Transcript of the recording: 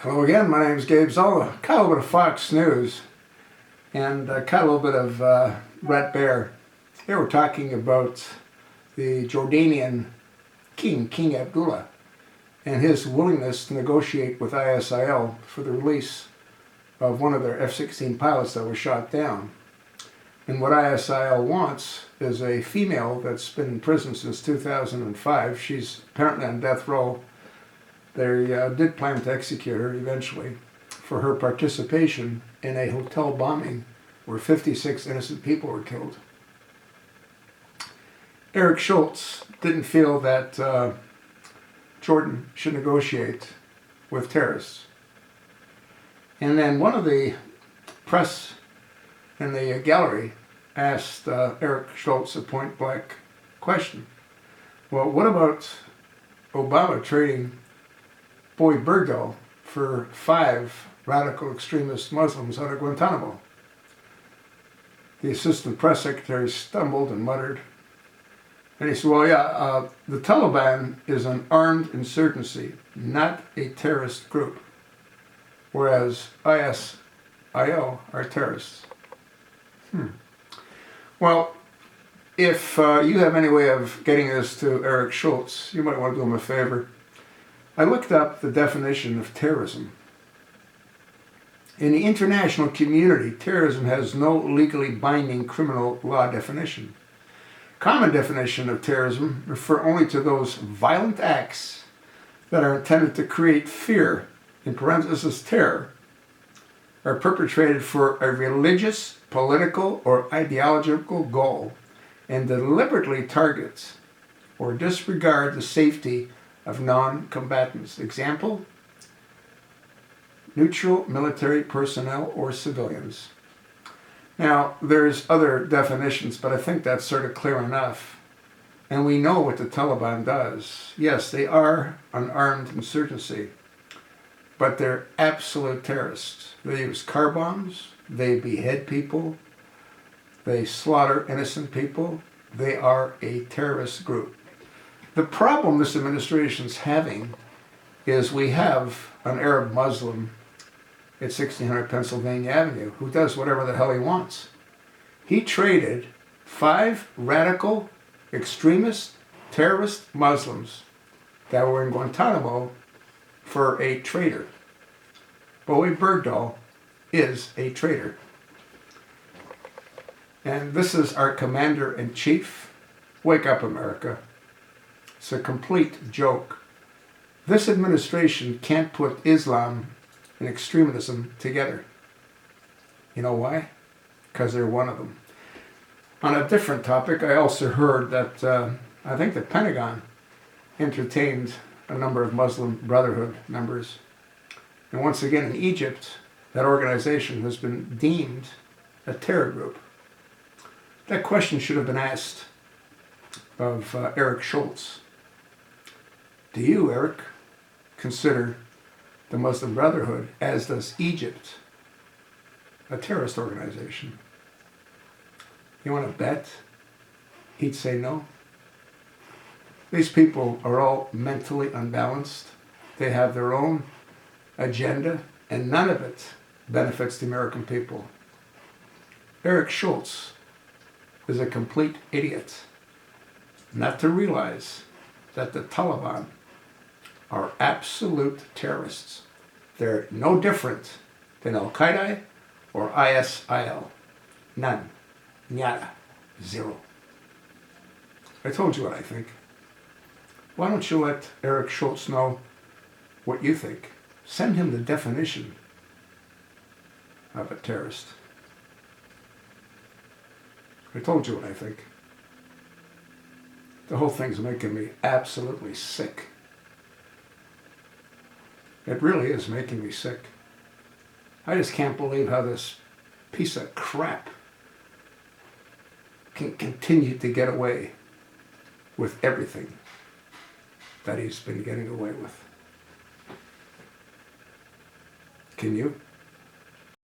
Hello again, my name is Gabe Zola. Caught a little bit of Fox News and caught a little bit of Red Bear. Here we're talking about the Jordanian King Abdullah, and his willingness to negotiate with ISIL for the release of one of their F-16 pilots that was shot down. And what ISIL wants is a female that's been in prison since 2005. She's apparently on death row. They did plan to execute her eventually for her participation in a hotel bombing where 56 innocent people were killed. Eric Schultz didn't feel that Jordan should negotiate with terrorists. And then one of the press in the gallery asked Eric Schultz a point-blank question. Well, what about Obama trading Boy Bergdahl for 5 radical extremist Muslims out of Guantanamo? The assistant press secretary stumbled and muttered. And he said, well, yeah, the Taliban is an armed insurgency, not a terrorist group, whereas ISIL are terrorists. Well, if you have any way of getting this to Eric Schultz, you might want to do him a favor. I looked up the definition of terrorism. In the international community, terrorism has no legally binding criminal law definition. Common definition of terrorism refer only to those violent acts that are intended to create fear, in parentheses terror, are perpetrated for a religious, political, or ideological goal and deliberately targets or disregard the safety of non-combatants. Example, neutral military personnel or civilians. Now, there's other definitions, but I think that's sort of clear enough. And we know what the Taliban does. Yes, they are an armed insurgency, but they're absolute terrorists. They use car bombs, they behead people, they slaughter innocent people. They are a terrorist group. The problem this administration's having is we have an Arab Muslim at 1600 Pennsylvania Avenue who does whatever the hell he wants. He traded 5 radical, extremist, terrorist Muslims that were in Guantanamo for a traitor. Boy Bergdahl is a traitor. And this is our commander-in-chief. Wake up, America. It's a complete joke. This administration can't put Islam and extremism together. You know why? Because they're one of them. On a different topic, I also heard that I think the Pentagon entertained a number of Muslim Brotherhood members. And once again, in Egypt, that organization has been deemed a terror group. That question should have been asked of Eric Schultz. Do you, Eric, consider the Muslim Brotherhood, as does Egypt, a terrorist organization? You want to bet he'd say no? These people are all mentally unbalanced. They have their own agenda, and none of it benefits the American people. Eric Schultz is a complete idiot not to realize that the Taliban are absolute terrorists. They're no different than Al-Qaeda or ISIL. None. Nada. Zero. I told you what I think. Why don't you let Eric Schultz know what you think? Send him the definition of a terrorist. I told you what I think. The whole thing's making me absolutely sick. It really is making me sick. I just can't believe how this piece of crap can continue to get away with everything that he's been getting away with. Can you?